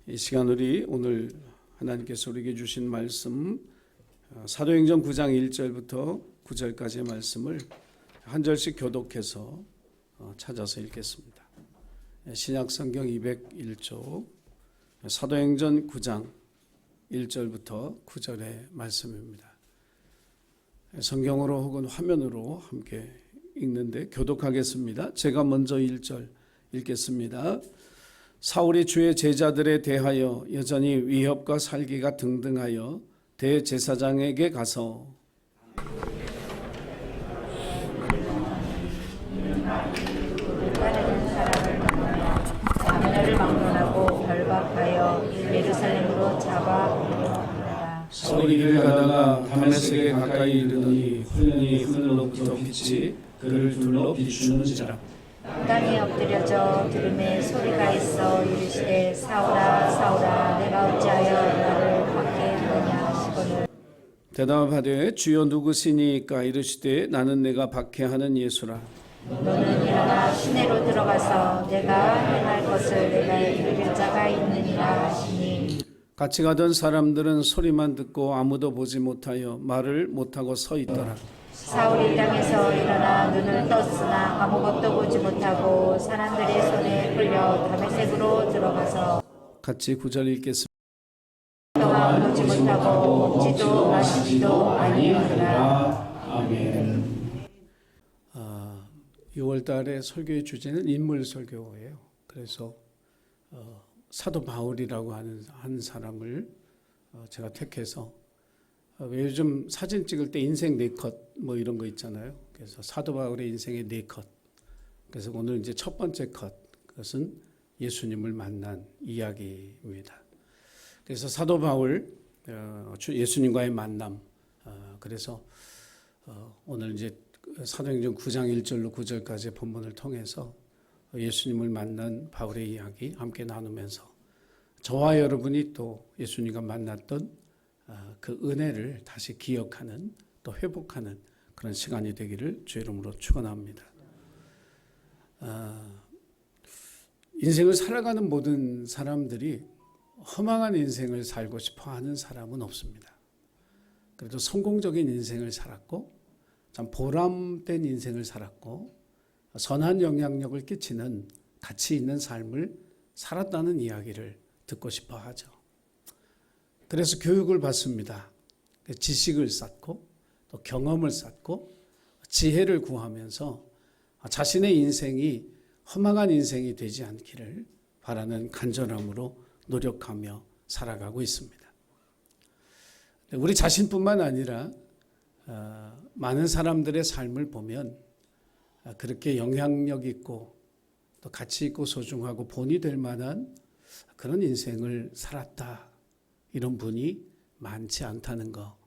이 시간 우리 오늘 하나님께서 우리에게 주신 말씀 사도행전 9장 1절부터 9절까지의 말씀을 한 절씩 교독해서 찾아서 읽겠습니다. 신약성경 201조 사도행전 9장 1절부터 9절의 말씀입니다. 성경으로 혹은 화면으로 함께 읽는데 교독하겠습니다. 제가 먼저 1절 읽겠습니다. 사울이 주의 제자들에 대하여 여전히 위협과 살기가 등등하여 대제사장에게 가서 따르는 사람을 만나며 자녀를 막론하고 결박하여 예루살렘으로 잡아오려니라. 사울이 길을 가다가 다메섹에 가까이 이르더니 훈련이 하늘로부터 빛이 그를 둘러 비추는지라. 땅에 엎드려져 들음에 소리가 있어 이르시되 사울아 사울아 내가 어찌하여 나를 박해 하느냐 하시거늘 대답하되 주여 누구시니까 이르시되 나는 내가 박해하는 예수라. 너는 일어나 시내로 들어가서 내가 행할 것을 내게 이르릴 자가 있느니라 하시니 같이 가던 사람들은 소리만 듣고 아무도 보지 못하여 말을 못하고 서 있더라. 사울이 땅에서 일어나 눈을 떴으나 아무것도 보지 못하고 사람들의 손에 끌려 다메섹으로 들어가서 같이 9절 읽겠습니다. 동안 보지 못하고 먹지도 마시지도 아니하더라. 아멘. 6월 달에 설교의 주제는 인물 설교예요. 그래서 사도 바울이라고 하는 한 사람을 제가 택해서 요즘 사진 찍을 때 인생 4컷 뭐 이런 거 있잖아요. 그래서 사도 바울의 인생의 4컷. 그래서 오늘 이제 첫 번째 컷. 그것은 예수님을 만난 이야기입니다. 그래서 사도 바울 예수님과의 만남. 그래서 오늘 이제 사도행전 9장 1절로 9절까지의 본문을 통해서 예수님을 만난 바울의 이야기 함께 나누면서 저와 여러분이 또 예수님과 만났던 그 은혜를 다시 기억하는 또 회복하는 그런 시간이 되기를 주의 이름으로 축원합니다. 인생을 살아가는 모든 사람들이 허망한 인생을 살고 싶어하는 사람은 없습니다. 그래도 성공적인 인생을 살았고 참 보람된 인생을 살았고 선한 영향력을 끼치는 가치 있는 삶을 살았다는 이야기를 듣고 싶어 하죠. 그래서 교육을 받습니다. 지식을 쌓고 또 경험을 쌓고 지혜를 구하면서 자신의 인생이 허망한 인생이 되지 않기를 바라는 간절함으로 노력하며 살아가고 있습니다. 우리 자신뿐만 아니라 많은 사람들의 삶을 보면 그렇게 영향력 있고 또 가치 있고 소중하고 본이 될 만한 그런 인생을 살았다. 이런 분이 많지 않다는 거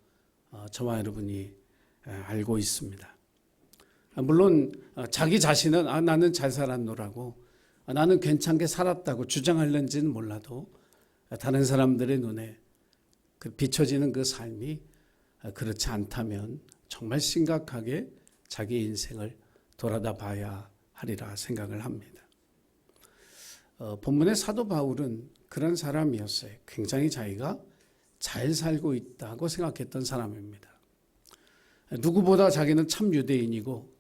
저와 여러분이 알고 있습니다. 물론 자기 자신은 나는 잘 살았노라고 나는 괜찮게 살았다고 주장하는지는 몰라도 다른 사람들의 눈에 비춰지는 그 삶이 그렇지 않다면 정말 심각하게 자기 인생을 돌아다 봐야 하리라 생각을 합니다. 본문의 사도 바울은 그런 사람이었어요. 굉장히 자기가 잘 살고 있다고 생각했던 사람입니다. 누구보다 자기는 참 유대인이고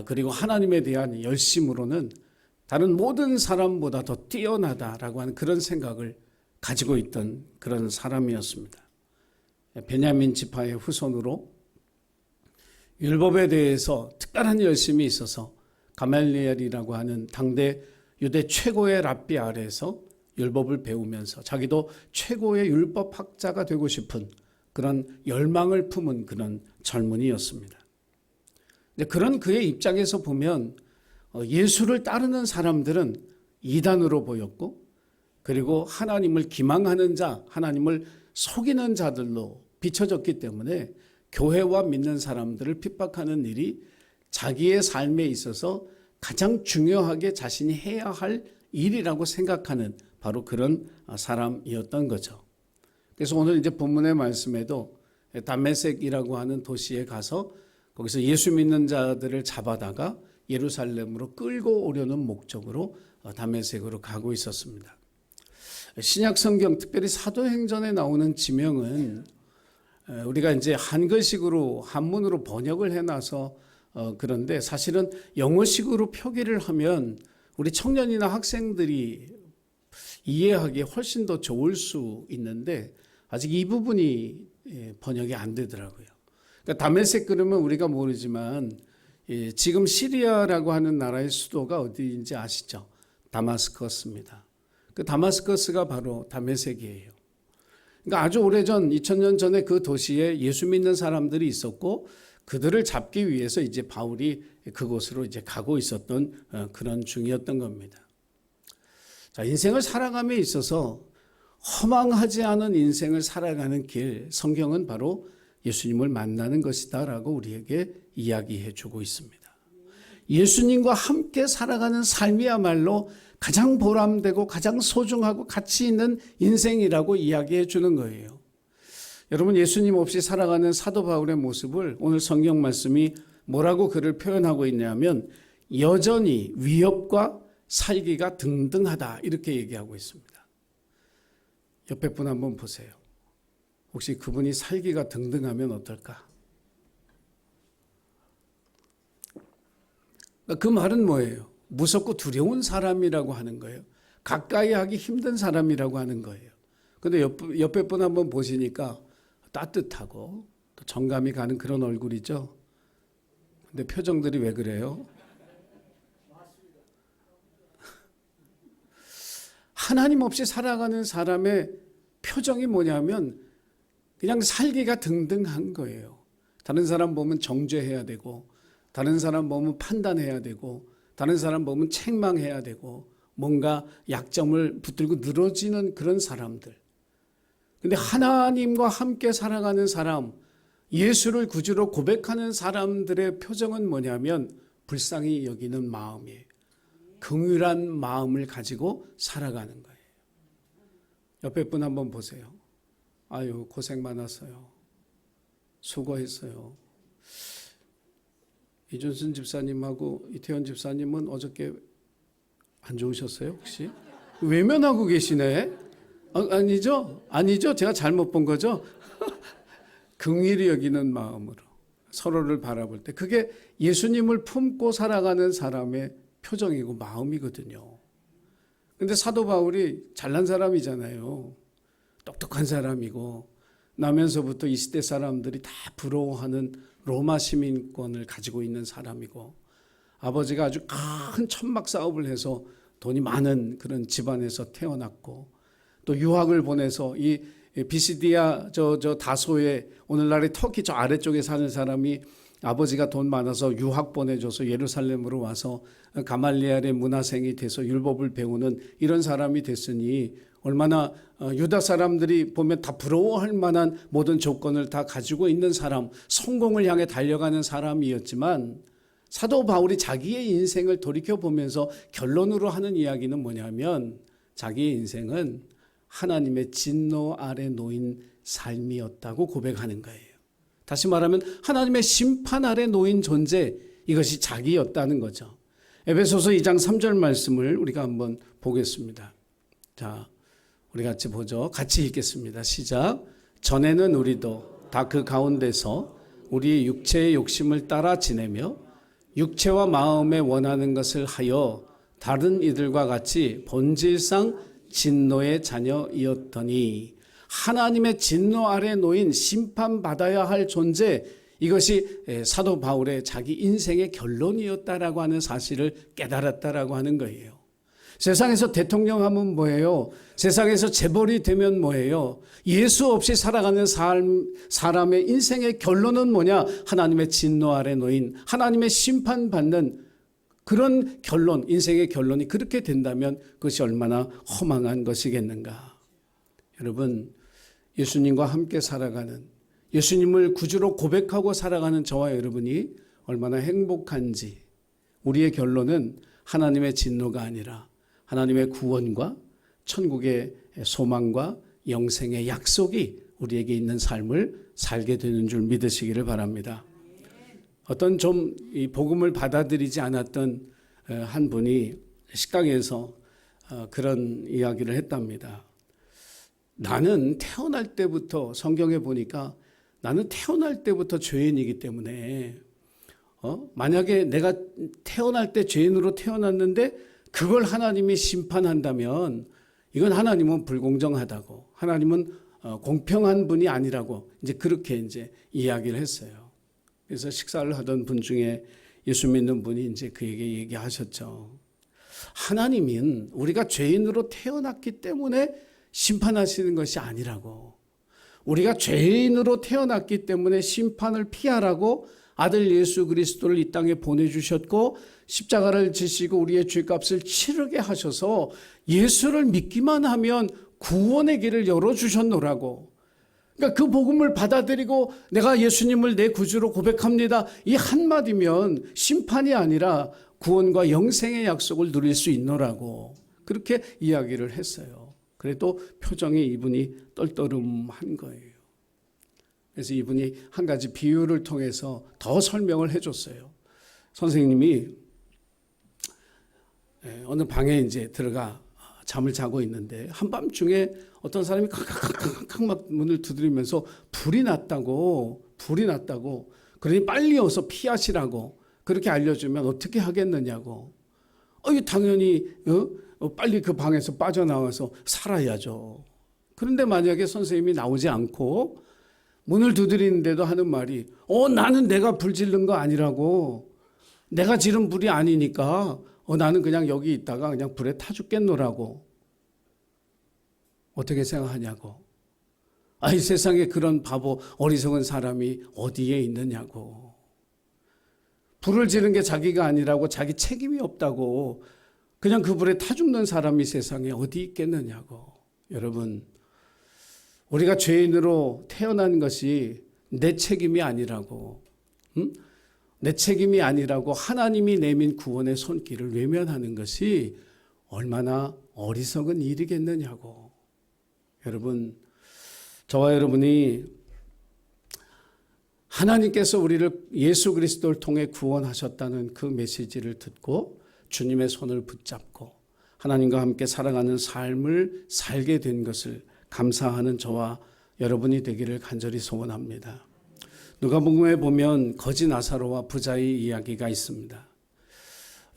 그리고 하나님에 대한 열심으로는 다른 모든 사람보다 더 뛰어나다라고 하는 그런 생각을 가지고 있던 그런 사람이었습니다. 베냐민 지파의 후손으로 율법에 대해서 특별한 열심이 있어서 가말리엘이라고 하는 당대 유대 최고의 랍비 아래에서 율법을 배우면서 자기도 최고의 율법학자가 되고 싶은 그런 열망을 품은 그런 젊은이였습니다. 그런 그의 입장에서 보면 예수를 따르는 사람들은 이단으로 보였고 그리고 하나님을 기망하는 자, 하나님을 속이는 자들로 비춰졌기 때문에 교회와 믿는 사람들을 핍박하는 일이 자기의 삶에 있어서 가장 중요하게 자신이 해야 할 일이라고 생각하는 바로 그런 사람이었던 거죠. 그래서 오늘 이제 본문의 말씀에도 다메섹이라고 하는 도시에 가서 거기서 예수 믿는 자들을 잡아다가 예루살렘으로 끌고 오려는 목적으로 다메섹으로 가고 있었습니다. 신약 성경 특별히 사도행전에 나오는 지명은 우리가 이제 한글식으로 한문으로 번역을 해놔서 그런데 사실은 영어식으로 표기를 하면 우리 청년이나 학생들이 이해하기에 훨씬 더 좋을 수 있는데 아직 이 부분이 번역이 안 되더라고요. 그러니까 다메섹 그러면 우리가 모르지만 지금 시리아라고 하는 나라의 수도가 어디인지 아시죠? 다마스커스입니다. 그 다마스커스가 바로 다메섹이에요. 그러니까 아주 오래전 2000년 전에 그 도시에 예수 믿는 사람들이 있었고 그들을 잡기 위해서 이제 바울이 그곳으로 이제 가고 있었던 그런 중이었던 겁니다. 자, 인생을 살아감에 있어서 허망하지 않은 인생을 살아가는 길, 성경은 바로 예수님을 만나는 것이다라고 우리에게 이야기해 주고 있습니다. 예수님과 함께 살아가는 삶이야말로 가장 보람되고 가장 소중하고 가치 있는 인생이라고 이야기해 주는 거예요. 여러분, 예수님 없이 살아가는 사도 바울의 모습을 오늘 성경 말씀이 뭐라고 그를 표현하고 있냐면 여전히 위협과 살기가 등등하다 이렇게 얘기하고 있습니다. 옆에 분 한번 보세요. 혹시 그분이 살기가 등등하면 어떨까? 그 말은 뭐예요? 무섭고 두려운 사람이라고 하는 거예요. 가까이 하기 힘든 사람이라고 하는 거예요. 근데 옆에 분 한번 보시니까 따뜻하고 또 정감이 가는 그런 얼굴이죠. 근데 표정들이 왜 그래요? 하나님 없이 살아가는 사람의 표정이 뭐냐면 그냥 살기가 등등한 거예요. 다른 사람 보면 정죄해야 되고 다른 사람 보면 판단해야 되고 다른 사람 보면 책망해야 되고 뭔가 약점을 붙들고 늘어지는 그런 사람들. 근데 하나님과 함께 살아가는 사람, 예수를 구주로 고백하는 사람들의 표정은 뭐냐면 불쌍히 여기는 마음이에요. 긍휼한 마음을 가지고 살아가는 거예요. 옆에 분 한번 보세요. 아유, 고생 많았어요. 수고했어요. 이준순 집사님하고 이태원 집사님은 어저께 안 좋으셨어요, 혹시? 외면하고 계시네? 아니죠? 아니죠? 제가 잘못 본 거죠? 긍휼히 여기는 마음으로 서로를 바라볼 때 그게 예수님을 품고 살아가는 사람의 표정이고 마음이거든요. 근데 사도 바울이 잘난 사람이잖아요. 똑똑한 사람이고 나면서부터 이 시대 사람들이 다 부러워하는 로마 시민권을 가지고 있는 사람이고 아버지가 아주 큰 천막 사업을 해서 돈이 많은 그런 집안에서 태어났고 또 유학을 보내서 이 비시디아 저 다소에 오늘날의 터키 저 아래쪽에 사는 사람이 아버지가 돈 많아서 유학 보내줘서 예루살렘으로 와서 가말리엘의 문화생이 돼서 율법을 배우는 이런 사람이 됐으니 얼마나 유다 사람들이 보면 다 부러워할 만한 모든 조건을 다 가지고 있는 사람, 성공을 향해 달려가는 사람이었지만 사도 바울이 자기의 인생을 돌이켜보면서 결론으로 하는 이야기는 뭐냐면 자기의 인생은 하나님의 진노 아래 놓인 삶이었다고 고백하는 거예요. 다시 말하면 하나님의 심판 아래 놓인 존재, 이것이 자기였다는 거죠. 에베소서 2장 3절 말씀을 우리가 한번 보겠습니다. 자, 우리 같이 보죠. 같이 읽겠습니다. 시작. 전에는 우리도 다 그 가운데서 우리 육체의 욕심을 따라 지내며 육체와 마음에 원하는 것을 하여 다른 이들과 같이 본질상 진노의 자녀이었더니 하나님의 진노 아래 놓인 심판받아야 할 존재, 이것이 사도 바울의 자기 인생의 결론이었다라고 하는 사실을 깨달았다라고 하는 거예요. 세상에서 대통령 하면 뭐예요? 세상에서 재벌이 되면 뭐예요? 예수 없이 살아가는 사람의 인생의 결론은 뭐냐? 하나님의 진노 아래 놓인 하나님의 심판받는 그런 결론, 인생의 결론이 그렇게 된다면 그것이 얼마나 허망한 것이겠는가. 여러분, 예수님과 함께 살아가는, 예수님을 구주로 고백하고 살아가는 저와 여러분이 얼마나 행복한지, 우리의 결론은 하나님의 진노가 아니라 하나님의 구원과 천국의 소망과 영생의 약속이 우리에게 있는 삶을 살게 되는 줄 믿으시기를 바랍니다. 어떤 좀 이 복음을 받아들이지 않았던 한 분이 식당에서 그런 이야기를 했답니다. 나는 태어날 때부터 성경에 보니까 나는 태어날 때부터 죄인이기 때문에 만약에 내가 태어날 때 죄인으로 태어났는데 그걸 하나님이 심판한다면 이건 하나님은 불공정하다고, 하나님은 공평한 분이 아니라고 이제 그렇게 이제 이야기를 했어요. 그래서 식사를 하던 분 중에 예수 믿는 분이 이제 그에게 얘기하셨죠. 하나님은 우리가 죄인으로 태어났기 때문에 심판하시는 것이 아니라고, 우리가 죄인으로 태어났기 때문에 심판을 피하라고 아들 예수 그리스도를 이 땅에 보내주셨고 십자가를 지시고 우리의 죄값을 치르게 하셔서 예수를 믿기만 하면 구원의 길을 열어주셨노라고. 그러니까 그 복음을 받아들이고 내가 예수님을 내 구주로 고백합니다, 이 한마디면 심판이 아니라 구원과 영생의 약속을 누릴 수 있노라고 그렇게 이야기를 했어요. 그래도 표정이 이분이 떨떠름한 거예요. 그래서 이분이 한 가지 비유를 통해서 더 설명을 해줬어요. 선생님이 어느 방에 이제 들어가 잠을 자고 있는데 한밤중에 어떤 사람이 칵칵칵칵 막 문을 두드리면서 불이 났다고 그러니 빨리 어서 피하시라고 그렇게 알려주면 어떻게 하겠느냐고. 당연히 빨리 그 방에서 빠져나와서 살아야죠. 그런데 만약에 선생님이 나오지 않고 문을 두드리는데도 하는 말이 나는 내가 불 지른 거 아니라고, 내가 지른 불이 아니니까 나는 그냥 여기 있다가 그냥 불에 타 죽겠노라고. 어떻게 생각하냐고. 이 세상에 그런 바보 어리석은 사람이 어디에 있느냐고. 불을 지른 게 자기가 아니라고, 자기 책임이 없다고 그냥 그 불에 타 죽는 사람이 세상에 어디 있겠느냐고. 여러분, 우리가 죄인으로 태어난 것이 내 책임이 아니라고, 내 책임이 아니라고 하나님이 내민 구원의 손길을 외면하는 것이 얼마나 어리석은 일이겠느냐고. 여러분, 저와 여러분이 하나님께서 우리를 예수 그리스도를 통해 구원하셨다는 그 메시지를 듣고 주님의 손을 붙잡고 하나님과 함께 살아가는 삶을 살게 된 것을 감사하는 저와 여러분이 되기를 간절히 소원합니다. 누가복음에 보면 거지 나사로와 부자의 이야기가 있습니다.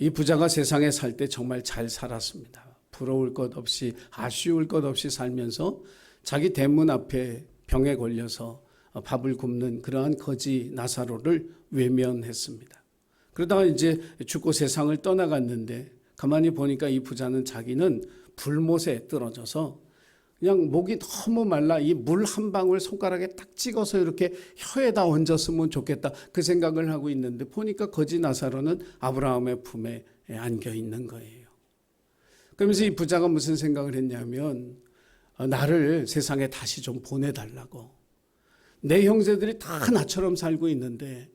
이 부자가 세상에 살 때 정말 잘 살았습니다. 부러울 것 없이 아쉬울 것 없이 살면서 자기 대문 앞에 병에 걸려서 밥을 굶는 그러한 거지 나사로를 외면했습니다. 그러다가 이제 죽고 세상을 떠나갔는데 가만히 보니까 이 부자는 자기는 불못에 떨어져서 그냥 목이 너무 말라 이 물 한 방울 손가락에 딱 찍어서 이렇게 혀에다 얹었으면 좋겠다 그 생각을 하고 있는데 보니까 거지 나사로는 아브라함의 품에 안겨 있는 거예요. 그러면서 이 부자가 무슨 생각을 했냐면 나를 세상에 다시 좀 보내달라고. 내 형제들이 다 나처럼 살고 있는데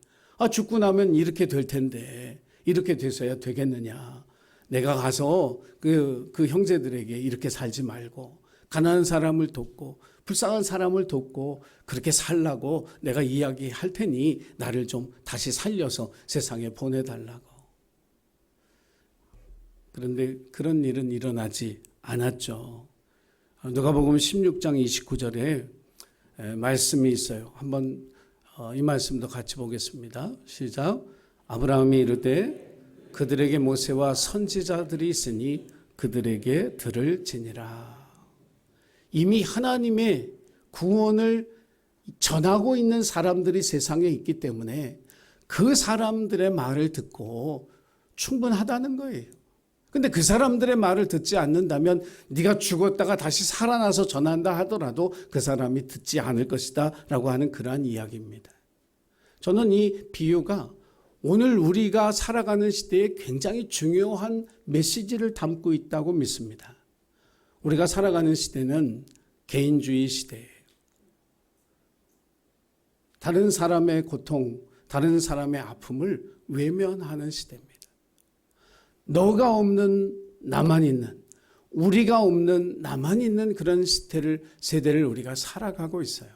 죽고 나면 이렇게 될 텐데 이렇게 돼서야 되겠느냐. 내가 가서 그 형제들에게 이렇게 살지 말고 가난한 사람을 돕고 불쌍한 사람을 돕고 그렇게 살라고 내가 이야기할 테니 나를 좀 다시 살려서 세상에 보내달라고. 그런데 그런 일은 일어나지 않았죠. 누가복음 16장 29절에 말씀이 있어요. 한번 이 말씀도 같이 보겠습니다. 시작. 아브라함이 이르되 그들에게 모세와 선지자들이 있으니 그들에게 들을지니라. 이미 하나님의 구원을 전하고 있는 사람들이 세상에 있기 때문에 그 사람들의 말을 듣고 충분하다는 거예요. 근데 그 사람들의 말을 듣지 않는다면 네가 죽었다가 다시 살아나서 전한다 하더라도 그 사람이 듣지 않을 것이다 라고 하는 그러한 이야기입니다. 저는 이 비유가 오늘 우리가 살아가는 시대에 굉장히 중요한 메시지를 담고 있다고 믿습니다. 우리가 살아가는 시대는 개인주의 시대예요. 다른 사람의 고통, 다른 사람의 아픔을 외면하는 시대입니다. 너가 없는 나만 있는, 우리가 없는 나만 있는 그런 세대를 우리가 살아가고 있어요.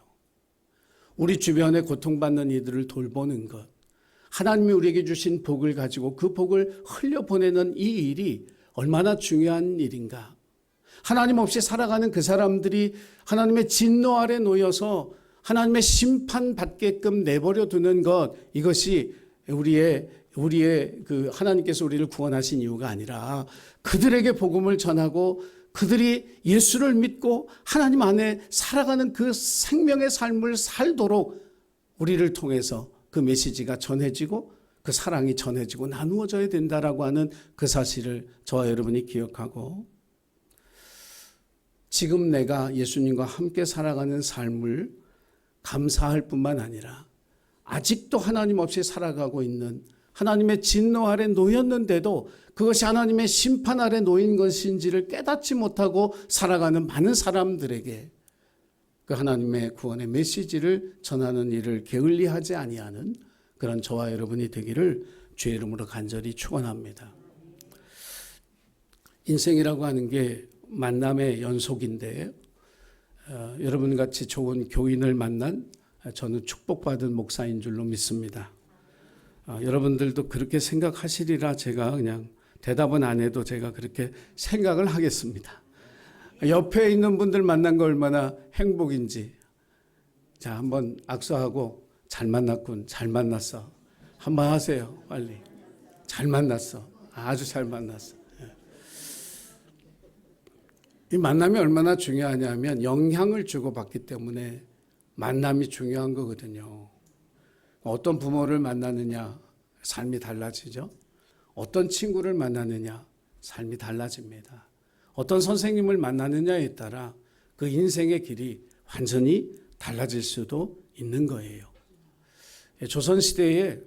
우리 주변에 고통받는 이들을 돌보는 것, 하나님이 우리에게 주신 복을 가지고 그 복을 흘려보내는 이 일이 얼마나 중요한 일인가. 하나님 없이 살아가는 그 사람들이 하나님의 진노 아래 놓여서 하나님의 심판받게끔 내버려 두는 것, 이것이 우리의 그 하나님께서 우리를 구원하신 이유가 아니라 그들에게 복음을 전하고 그들이 예수를 믿고 하나님 안에 살아가는 그 생명의 삶을 살도록 우리를 통해서 그 메시지가 전해지고 그 사랑이 전해지고 나누어져야 된다라고 하는 그 사실을 저와 여러분이 기억하고, 지금 내가 예수님과 함께 살아가는 삶을 감사할 뿐만 아니라 아직도 하나님 없이 살아가고 있는, 하나님의 진노 아래 놓였는데도 그것이 하나님의 심판 아래 놓인 것인지를 깨닫지 못하고 살아가는 많은 사람들에게 그 하나님의 구원의 메시지를 전하는 일을 게을리하지 아니하는 그런 저와 여러분이 되기를 주의 이름으로 간절히 축원합니다. 인생이라고 하는 게 만남의 연속인데, 여러분같이 좋은 교인을 만난 저는 축복받은 목사인 줄로 믿습니다. 여러분들도 그렇게 생각하시리라 제가 그냥 대답은 안 해도 제가 그렇게 생각을 하겠습니다. 옆에 있는 분들 만난 거 얼마나 행복인지. 자, 한번 악수하고 잘 만났군, 잘 만났어. 한번 하세요, 빨리. 잘 만났어. 아주 잘 만났어. 이 만남이 얼마나 중요하냐면 영향을 주고받기 때문에 만남이 중요한 거거든요. 어떤 부모를 만나느냐, 삶이 달라지죠. 어떤 친구를 만나느냐, 삶이 달라집니다. 어떤 선생님을 만나느냐에 따라 그 인생의 길이 완전히 달라질 수도 있는 거예요. 조선시대에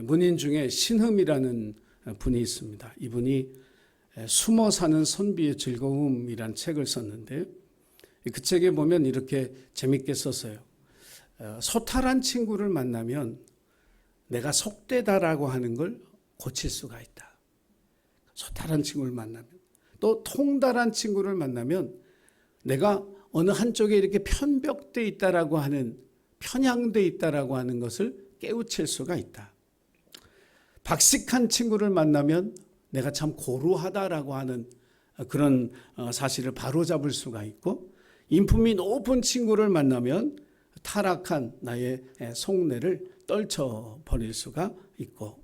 문인 중에 신흠이라는 분이 있습니다. 이분이 숨어 사는 선비의 즐거움이란 책을 썼는데, 그 책에 보면 이렇게 재밌게 썼어요. 소탈한 친구를 만나면 내가 속되다라고 하는 걸 고칠 수가 있다. 소탈한 친구를 만나면. 또 통달한 친구를 만나면 내가 어느 한쪽에 이렇게 편벽돼 있다라고 하는, 편향돼 있다라고 하는 것을 깨우칠 수가 있다. 박식한 친구를 만나면 내가 참 고루하다라고 하는 그런 사실을 바로잡을 수가 있고, 인품이 높은 친구를 만나면 타락한 나의 속내를 떨쳐버릴 수가 있고,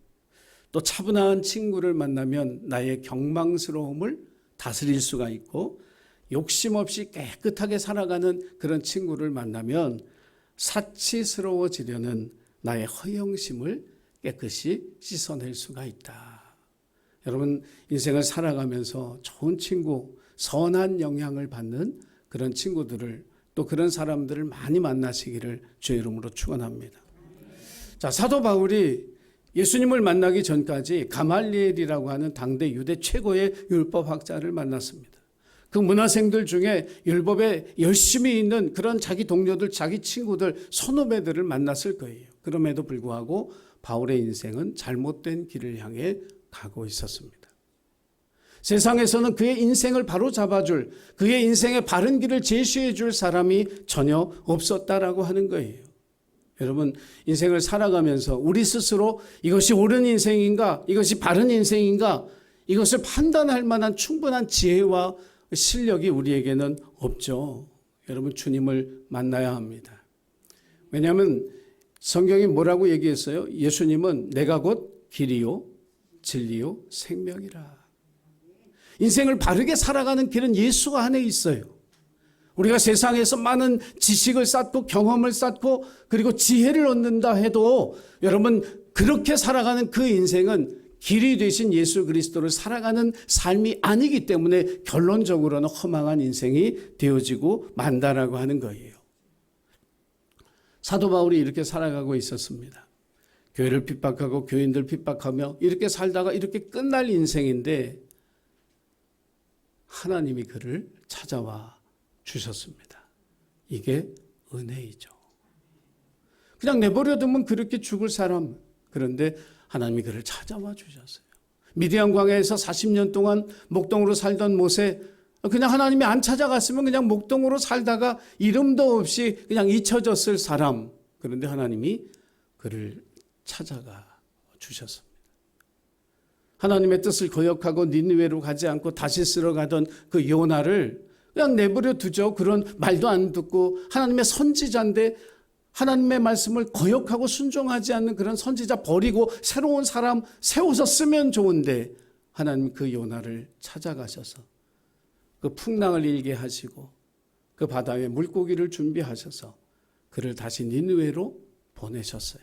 또 차분한 친구를 만나면 나의 경망스러움을 다스릴 수가 있고, 욕심 없이 깨끗하게 살아가는 그런 친구를 만나면 사치스러워지려는 나의 허영심을 깨끗이 씻어낼 수가 있다. 여러분, 인생을 살아가면서 좋은 친구, 선한 영향을 받는 그런 친구들을, 또 그런 사람들을 많이 만나시기를 주의 이름으로 축원합니다. 자, 사도 바울이 예수님을 만나기 전까지 가말리엘이라고 하는 당대 유대 최고의 율법학자를 만났습니다. 그 문화생들 중에 율법에 열심히 있는 그런 자기 동료들, 자기 친구들, 선후배들을 만났을 거예요. 그럼에도 불구하고 바울의 인생은 잘못된 길을 향해 가고 있었습니다. 세상에서는 그의 인생을 바로 잡아줄, 그의 인생의 바른 길을 제시해 줄 사람이 전혀 없었다라고 하는 거예요. 여러분, 인생을 살아가면서 우리 스스로 이것이 옳은 인생인가, 이것이 바른 인생인가, 이것을 판단할 만한 충분한 지혜와 실력이 우리에게는 없죠. 여러분, 주님을 만나야 합니다. 왜냐하면 성경이 뭐라고 얘기했어요? 예수님은 내가 곧 길이요 진리요 생명이라. 인생을 바르게 살아가는 길은 예수 안에 있어요. 우리가 세상에서 많은 지식을 쌓고 경험을 쌓고 그리고 지혜를 얻는다 해도 여러분, 그렇게 살아가는 그 인생은 길이 되신 예수 그리스도를 살아가는 삶이 아니기 때문에 결론적으로는 허망한 인생이 되어지고 만다라고 하는 거예요. 사도 바울이 이렇게 살아가고 있었습니다. 교회를 핍박하고 교인들 핍박하며 이렇게 살다가 이렇게 끝날 인생인데 하나님이 그를 찾아와 주셨습니다. 이게 은혜이죠. 그냥 내버려 두면 그렇게 죽을 사람, 그런데 하나님이 그를 찾아와 주셨어요. 미디안 광야에서 40년 동안 목동으로 살던 모세, 그냥 하나님이 안 찾아갔으면 그냥 목동으로 살다가 이름도 없이 그냥 잊혀졌을 사람, 그런데 하나님이 그를 찾아가 주셨습니다. 하나님의 뜻을 거역하고 니느웨로 가지 않고 다시스로 가던 그 요나를 그냥 내버려 두죠. 그런 말도 안 듣고 하나님의 선지자인데 하나님의 말씀을 거역하고 순종하지 않는 그런 선지자 버리고 새로운 사람 세워서 쓰면 좋은데 하나님 그 요나를 찾아가셔서 그 풍랑을 일게 하시고 그 바다에 물고기를 준비하셔서 그를 다시 니느웨로 보내셨어요.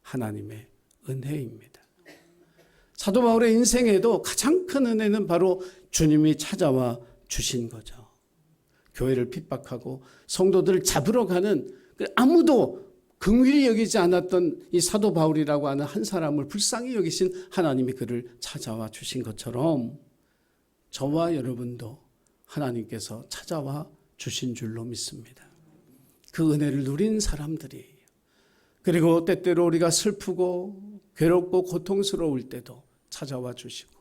하나님의 은혜입니다. 사도 바울의 인생에도 가장 큰 은혜는 바로 주님이 찾아와 주신 거죠. 교회를 핍박하고 성도들을 잡으러 가는 아무도 긍휼히 여기지 않았던 이 사도 바울이라고 하는 한 사람을 불쌍히 여기신 하나님이 그를 찾아와 주신 것처럼 저와 여러분도 하나님께서 찾아와 주신 줄로 믿습니다. 그 은혜를 누린 사람들이에요. 그리고 때때로 우리가 슬프고 괴롭고 고통스러울 때도 찾아와 주시고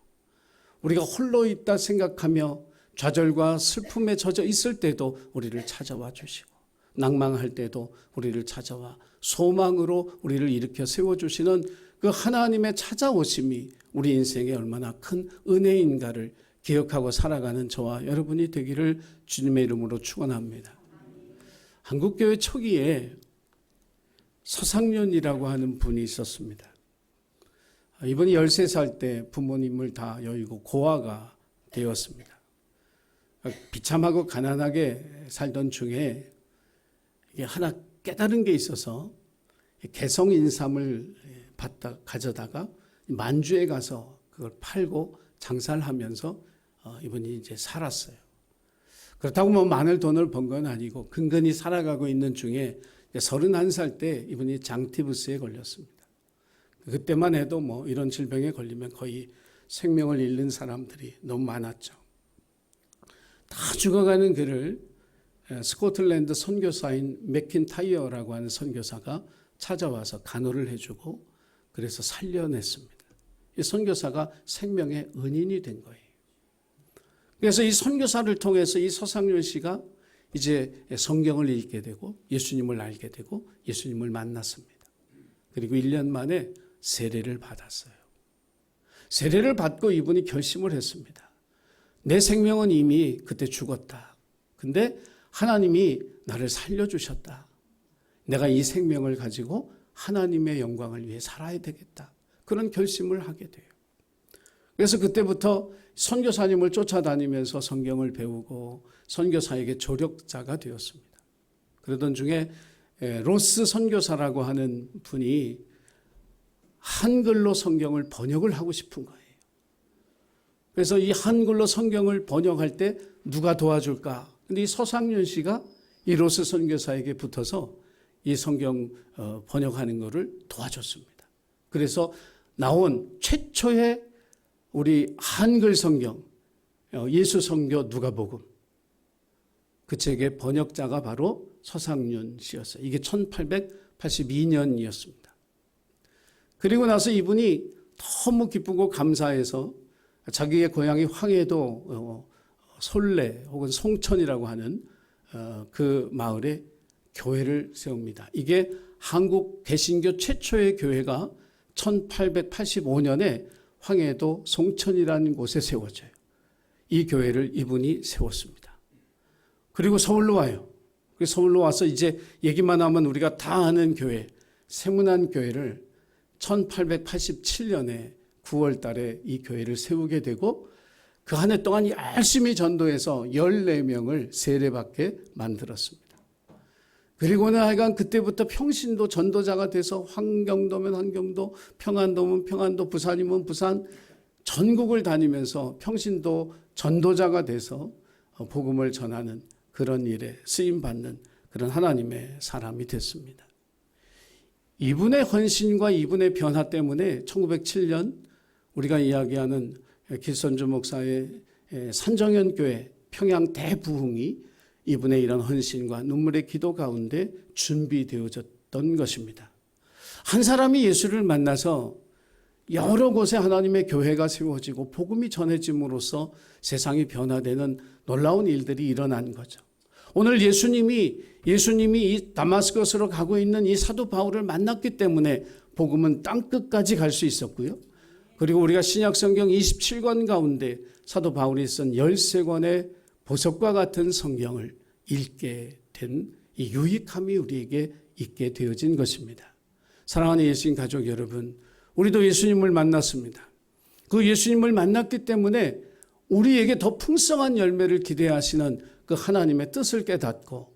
우리가 홀로 있다 생각하며 좌절과 슬픔에 젖어 있을 때도 우리를 찾아와 주시고 낭망할 때도 우리를 찾아와 소망으로 우리를 일으켜 세워주시는 그 하나님의 찾아오심이 우리 인생에 얼마나 큰 은혜인가를 기억하고 살아가는 저와 여러분이 되기를 주님의 이름으로 축원합니다. 한국교회 초기에 서상윤이라고 하는 분이 있었습니다. 이분이 13살 때 부모님을 다 여의고 고아가 되었습니다. 비참하고 가난하게 살던 중에 이게 하나 깨달은 게 있어서 개성인삼을 가져다가 만주에 가서 그걸 팔고 장사를 하면서 이분이 이제 살았어요. 그렇다고 뭐 많은 돈을 번 건 아니고 근근히 살아가고 있는 중에 31살 때 이분이 장티부스에 걸렸습니다. 그때만 해도 뭐 이런 질병에 걸리면 거의 생명을 잃는 사람들이 너무 많았죠. 다 죽어가는 그를 스코틀랜드 선교사인 맥킨타이어라고 하는 선교사가 찾아와서 간호를 해주고 그래서 살려냈습니다. 이 선교사가 생명의 은인이 된 거예요. 그래서 이 선교사를 통해서 이 서상윤 씨가 이제 성경을 읽게 되고 예수님을 알게 되고 예수님을 만났습니다. 그리고 1년 만에 세례를 받았어요. 세례를 받고 이분이 결심을 했습니다. 내 생명은 이미 그때 죽었다. 근데 하나님이 나를 살려주셨다. 내가 이 생명을 가지고 하나님의 영광을 위해 살아야 되겠다. 그런 결심을 하게 돼요. 그래서 그때부터 선교사님을 쫓아다니면서 성경을 배우고 선교사에게 조력자가 되었습니다. 그러던 중에 로스 선교사라고 하는 분이 한글로 성경을 번역을 하고 싶은 거예요. 그래서 이 한글로 성경을 번역할 때 누가 도와줄까? 근데 이 서상윤 씨가 이 로스 선교사에게 붙어서 이 성경 번역하는 것을 도와줬습니다. 그래서 나온 최초의 우리 한글 성경 예수 선교 누가복음 그 책의 번역자가 바로 서상윤 씨였어요. 이게 1882년이었습니다. 그리고 나서 이분이 너무 기쁘고 감사해서 자기의 고향이 황해도 솔레 혹은 송천이라고 하는 그 마을에 교회를 세웁니다. 이게 한국 개신교 최초의 교회가 1885년에 황해도 송천이라는 곳에 세워져요. 이 교회를 이분이 세웠습니다. 그리고 서울로 와요. 서울로 와서 이제 얘기만 하면 우리가 다 아는 교회, 세문안 교회를 1887년에 9월 달에 이 교회를 세우게 되고 그 한 해 동안 열심히 전도해서 14명을 세례받게 만들었습니다. 그리고는 하여간 그때부터 평신도 전도자가 돼서 환경도면 환경도, 평안도면 평안도, 부산이면 부산 전국을 다니면서 평신도 전도자가 돼서 복음을 전하는 그런 일에 쓰임받는 그런 하나님의 사람이 됐습니다. 이분의 헌신과 이분의 변화 때문에 1907년 우리가 이야기하는 길선주 목사의 산정현 교회 평양 대부흥이 이분의 이런 헌신과 눈물의 기도 가운데 준비되어졌던 것입니다. 한 사람이 예수를 만나서 여러 곳에 하나님의 교회가 세워지고 복음이 전해짐으로써 세상이 변화되는 놀라운 일들이 일어난 거죠. 오늘 예수님이 이 다마스커스로 가고 있는 이 사도 바울을 만났기 때문에 복음은 땅끝까지 갈 수 있었고요. 그리고 우리가 신약성경 27권 가운데 사도 바울이 쓴 13권의 보석과 같은 성경을 읽게 된 이 유익함이 우리에게 있게 되어진 것입니다. 사랑하는 예수님 가족 여러분, 우리도 예수님을 만났습니다. 그 예수님을 만났기 때문에 우리에게 더 풍성한 열매를 기대하시는 그 하나님의 뜻을 깨닫고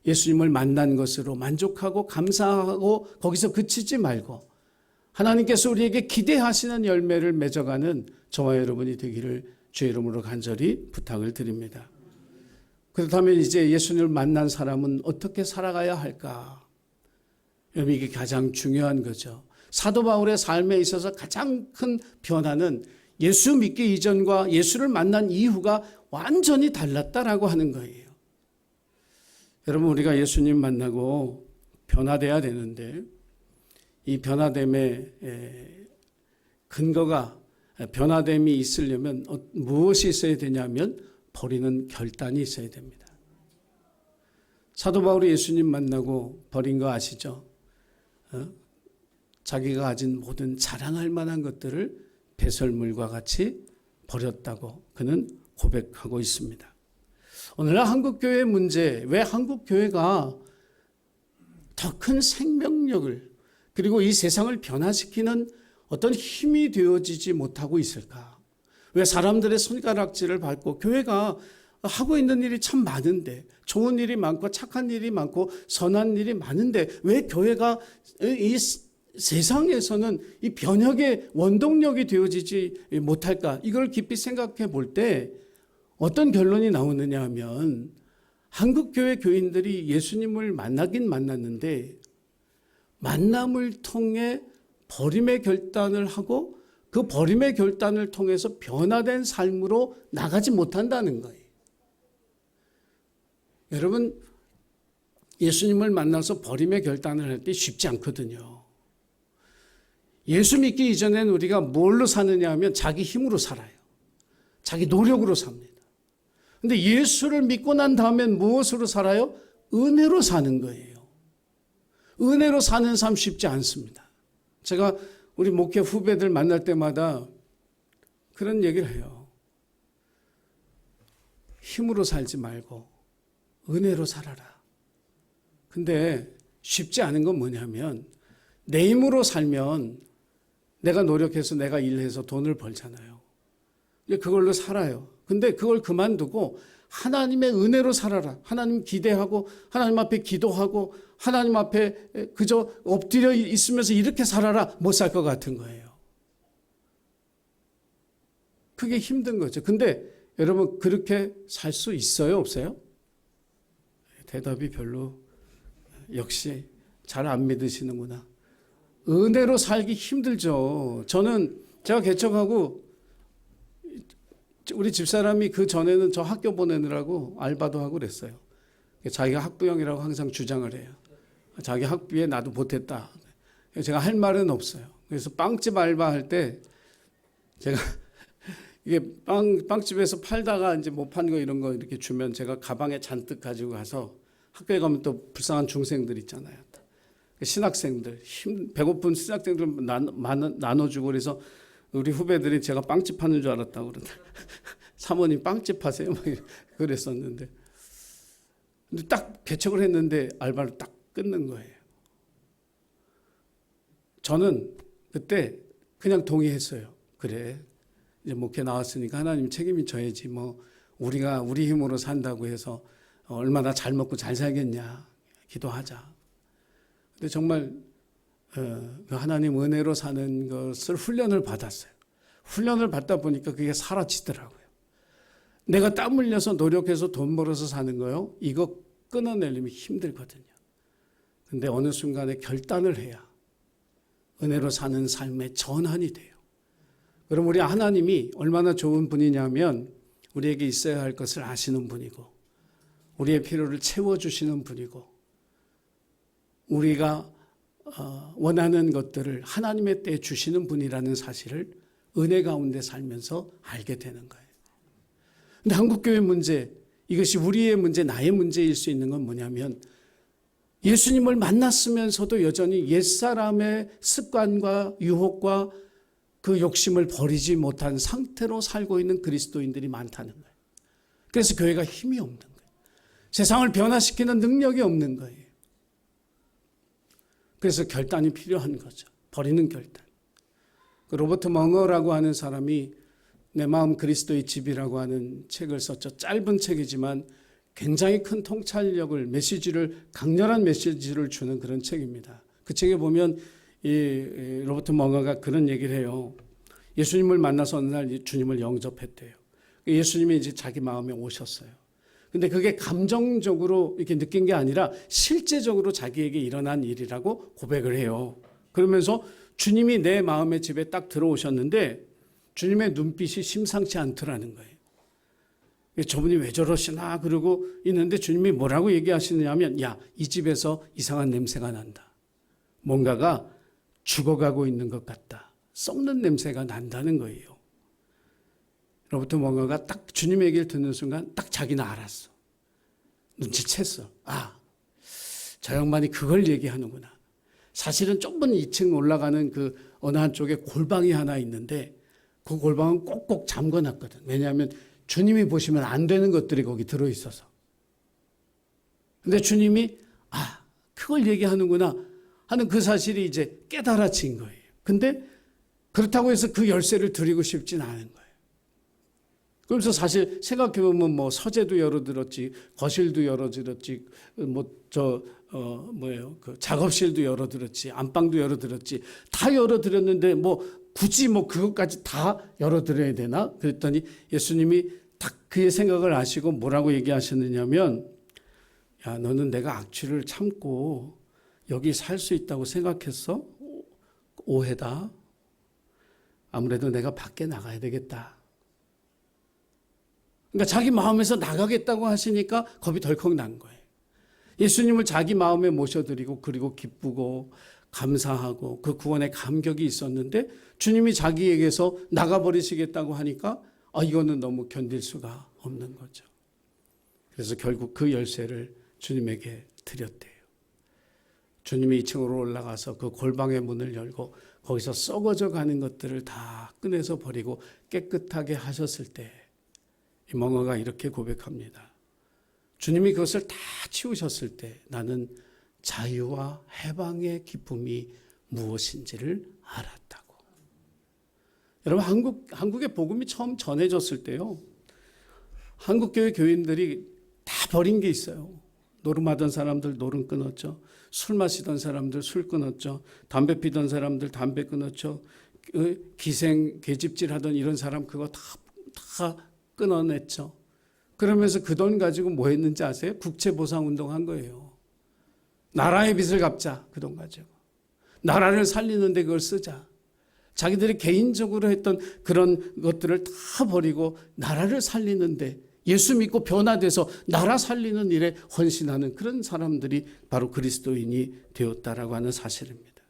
예수님을 만난 것으로 만족하고 감사하고 거기서 그치지 말고 하나님께서 우리에게 기대하시는 열매를 맺어가는 저와 여러분이 되기를 주의 이름으로 간절히 부탁을 드립니다. 그렇다면 이제 예수님을 만난 사람은 어떻게 살아가야 할까? 여러분, 이게 가장 중요한 거죠. 사도 바울의 삶에 있어서 가장 큰 변화는 예수 믿기 이전과 예수를 만난 이후가 완전히 달랐다라고 하는 거예요. 여러분, 우리가 예수님 만나고 변화돼야 되는데 이 변화됨의 근거가, 변화됨이 있으려면 무엇이 있어야 되냐면 버리는 결단이 있어야 됩니다. 사도 바울이 예수님 만나고 버린 거 아시죠? 자기가 가진 모든 자랑할 만한 것들을 배설물과 같이 버렸다고 그는 고백하고 있습니다. 오늘날 한국교회의 문제, 왜 한국교회가 더 큰 생명력을 그리고 이 세상을 변화시키는 어떤 힘이 되어지지 못하고 있을까? 왜 사람들의 손가락질을 받고 교회가 하고 있는 일이 참 많은데 좋은 일이 많고 착한 일이 많고 선한 일이 많은데 왜 교회가 이 세상에서는 이 변혁의 원동력이 되어지지 못할까? 이걸 깊이 생각해 볼 때 어떤 결론이 나오느냐 하면 한국교회 교인들이 예수님을 만나긴 만났는데 만남을 통해 버림의 결단을 하고 그 버림의 결단을 통해서 변화된 삶으로 나가지 못한다는 거예요. 여러분, 예수님을 만나서 버림의 결단을 할 때 쉽지 않거든요. 예수 믿기 이전에는 우리가 뭘로 사느냐 하면 자기 힘으로 살아요. 자기 노력으로 삽니다. 근데 예수를 믿고 난 다음엔 무엇으로 살아요? 은혜로 사는 거예요. 은혜로 사는 삶 쉽지 않습니다. 제가 우리 목회 후배들 만날 때마다 그런 얘기를 해요. 힘으로 살지 말고 은혜로 살아라. 근데 쉽지 않은 건 뭐냐면 내 힘으로 살면 내가 노력해서 내가 일해서 돈을 벌잖아요. 그걸로 살아요. 근데 그걸 그만두고 하나님의 은혜로 살아라. 하나님 기대하고 하나님 앞에 기도하고 하나님 앞에 그저 엎드려 있으면서 이렇게 살아라. 못 살 것 같은 거예요. 그게 힘든 거죠. 근데 여러분 그렇게 살 수 있어요? 없어요? 대답이 별로 역시 잘 안 믿으시는구나. 은혜로 살기 힘들죠. 제가 개척하고 우리 집사람이 그 전에는 저 학교 보내느라고 알바도 하고 그랬어요. 자기가 학부형이라고 항상 주장을 해요. 자기 학비에 나도 보탰다. 제가 할 말은 없어요. 그래서 빵집 알바할 때 제가 이게 빵집에서 팔다가 이제 못 판 거 이런 거 이렇게 주면 제가 가방에 잔뜩 가지고 가서 학교에 가면 또 불쌍한 중생들 있잖아요. 신학생들, 배고픈 신학생들 나눠주고 그래서 우리 후배들이 제가 빵집 하는 줄 알았다고 그러는데 사모님 빵집 하세요? 막 그랬었는데 근데 딱 개척을 했는데 알바를 딱 끊는 거예요. 저는 그때 그냥 동의했어요. 그래 이제 목회 나왔으니까 하나님 책임이 져야지 뭐 우리가 우리 힘으로 산다고 해서 얼마나 잘 먹고 잘 살겠냐 기도하자. 근데 정말 하나님 은혜로 사는 것을 훈련을 받았어요. 훈련을 받다 보니까 그게 사라지더라고요. 내가 땀 흘려서 노력해서 돈 벌어서 사는 거요. 이거 끊어내려면 힘들거든요. 근데 어느 순간에 결단을 해야 은혜로 사는 삶의 전환이 돼요. 그럼 우리 하나님이 얼마나 좋은 분이냐면 우리에게 있어야 할 것을 아시는 분이고 우리의 필요를 채워주시는 분이고 우리가 원하는 것들을 하나님의 때에 주시는 분이라는 사실을 은혜 가운데 살면서 알게 되는 거예요. 근데 한국교회 문제, 이것이 우리의 문제, 나의 문제일 수 있는 건 뭐냐면 예수님을 만났으면서도 여전히 옛사람의 습관과 유혹과 그 욕심을 버리지 못한 상태로 살고 있는 그리스도인들이 많다는 거예요. 그래서 교회가 힘이 없는 거예요. 세상을 변화시키는 능력이 없는 거예요. 그래서 결단이 필요한 거죠. 버리는 결단. 그 로버트 멍어라고 하는 사람이 내 마음 그리스도의 집이라고 하는 책을 썼죠. 짧은 책이지만 굉장히 큰 통찰력을, 강렬한 메시지를 주는 그런 책입니다. 그 책에 보면 이 로버트 멍어가 그런 얘기를 해요. 예수님을 만나서 어느 날 주님을 영접했대요. 예수님이 이제 자기 마음에 오셨어요. 근데 그게 감정적으로 이렇게 느낀 게 아니라 실제적으로 자기에게 일어난 일이라고 고백을 해요. 그러면서 주님이 내 마음의 집에 딱 들어오셨는데 주님의 눈빛이 심상치 않더라는 거예요. 저분이 왜 저러시나 그러고 있는데 주님이 뭐라고 얘기하시느냐면, 야, 이 집에서 이상한 냄새가 난다. 뭔가가 죽어가고 있는 것 같다. 썩는 냄새가 난다는 거예요. 로버트 멍어가 딱 주님의 얘기를 듣는 순간 딱 자기는 알았어. 눈치챘어. 아, 저 양반이 그걸 얘기하는구나. 사실은 좁은 2층 올라가는 그 어느 한쪽에 골방이 하나 있는데 그 골방은 꼭꼭 잠궈놨거든. 왜냐하면 주님이 보시면 안 되는 것들이 거기 들어있어서. 근데 주님이 그걸 얘기하는구나 하는 그 사실이 이제 깨달아진 거예요. 근데 그렇다고 해서 그 열쇠를 드리고 싶진 않은 거예요. 그래서 사실 생각해보면 뭐 서재도 열어들었지, 거실도 열어들었지, 그 작업실도 열어들었지, 안방도 열어들었지, 다 열어드렸는데 뭐 굳이 뭐 그것까지 다 열어드려야 되나? 그랬더니 예수님이 딱 그의 생각을 아시고 뭐라고 얘기하셨느냐면, 야, 너는 내가 악취를 참고 여기 살 수 있다고 생각했어? 오해다. 아무래도 내가 밖에 나가야 되겠다. 그러니까 자기 마음에서 나가겠다고 하시니까 겁이 덜컥 난 거예요. 예수님을 자기 마음에 모셔드리고 그리고 기쁘고 감사하고 그 구원의 감격이 있었는데 주님이 자기에게서 나가버리시겠다고 하니까 이거는 너무 견딜 수가 없는 거죠. 그래서 결국 그 열쇠를 주님에게 드렸대요. 주님이 2층으로 올라가서 그 골방의 문을 열고 거기서 썩어져 가는 것들을 다 꺼내서 버리고 깨끗하게 하셨을 때 이 멍어가 이렇게 고백합니다. 주님이 그것을 다 치우셨을 때 나는 자유와 해방의 기쁨이 무엇인지를 알았다고. 여러분, 한국의 복음이 처음 전해졌을 때요, 한국교회 교인들이 다 버린 게 있어요. 노름하던 사람들 노름 끊었죠. 술 마시던 사람들 술 끊었죠. 담배 피던 사람들 담배 끊었죠. 계집질 하던 이런 사람 그거 다 끊어냈죠. 그러면서 그 돈 가지고 뭐 했는지 아세요? 국채보상운동 한 거예요. 나라의 빚을 갚자, 그 돈 가지고. 나라를 살리는데 그걸 쓰자. 자기들이 개인적으로 했던 그런 것들을 다 버리고 나라를 살리는데, 예수 믿고 변화돼서 나라 살리는 일에 헌신하는 그런 사람들이 바로 그리스도인이 되었다라고 하는 사실입니다.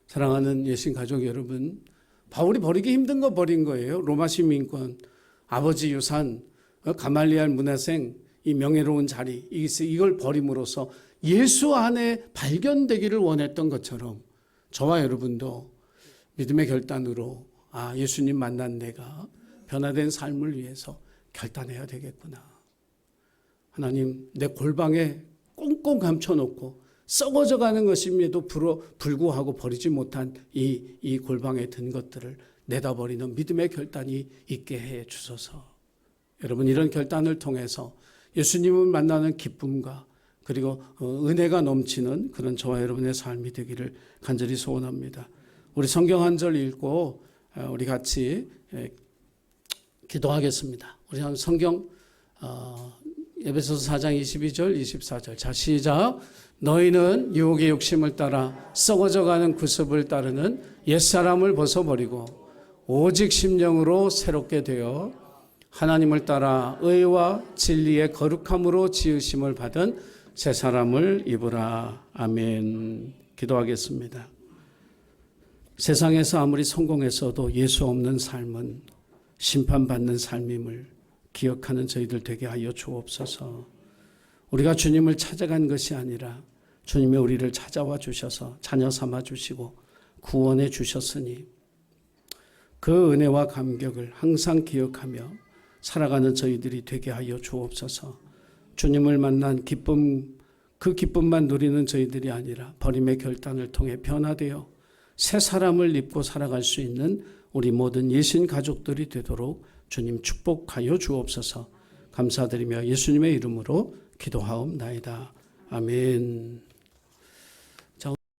사랑하는 예신 가족 여러분, 바울이 버리기 힘든 거 버린 거예요. 로마 시민권, 아버지 유산, 가말리알 문화생, 이 명예로운 자리, 이걸 버림으로써 예수 안에 발견되기를 원했던 것처럼 저와 여러분도 믿음의 결단으로 예수님 만난 내가 변화된 삶을 위해서 결단해야 되겠구나. 하나님, 내 골방에 꽁꽁 감춰놓고 썩어져 가는 것임에도 불구하고 버리지 못한 이 골방에 든 것들을 내다버리는 믿음의 결단이 있게 해 주소서. 여러분, 이런 결단을 통해서 예수님을 만나는 기쁨과 그리고 은혜가 넘치는 그런 저와 여러분의 삶이 되기를 간절히 소원합니다. 우리 성경 한 절 읽고 우리 같이 기도하겠습니다. 우리 성경 에베소서 4장 22절 24절. 자, 시작. 너희는 유혹의 욕심을 따라 썩어져가는 구습을 따르는 옛사람을 벗어버리고 오직 심령으로 새롭게 되어 하나님을 따라 의와 진리의 거룩함으로 지으심을 받은 새 사람을 입으라. 아멘. 기도하겠습니다. 세상에서 아무리 성공했어도 예수 없는 삶은 심판받는 삶임을 기억하는 저희들 되게 하여 주옵소서. 우리가 주님을 찾아간 것이 아니라 주님이 우리를 찾아와 주셔서 자녀 삼아 주시고 구원해 주셨으니 그 은혜와 감격을 항상 기억하며 살아가는 저희들이 되게 하여 주옵소서. 주님을 만난 기쁨, 그 기쁨만 누리는 저희들이 아니라 버림의 결단을 통해 변화되어 새 사람을 입고 살아갈 수 있는 우리 모든 예신 가족들이 되도록 주님 축복하여 주옵소서. 감사드리며 예수님의 이름으로 기도하옵나이다. 아멘.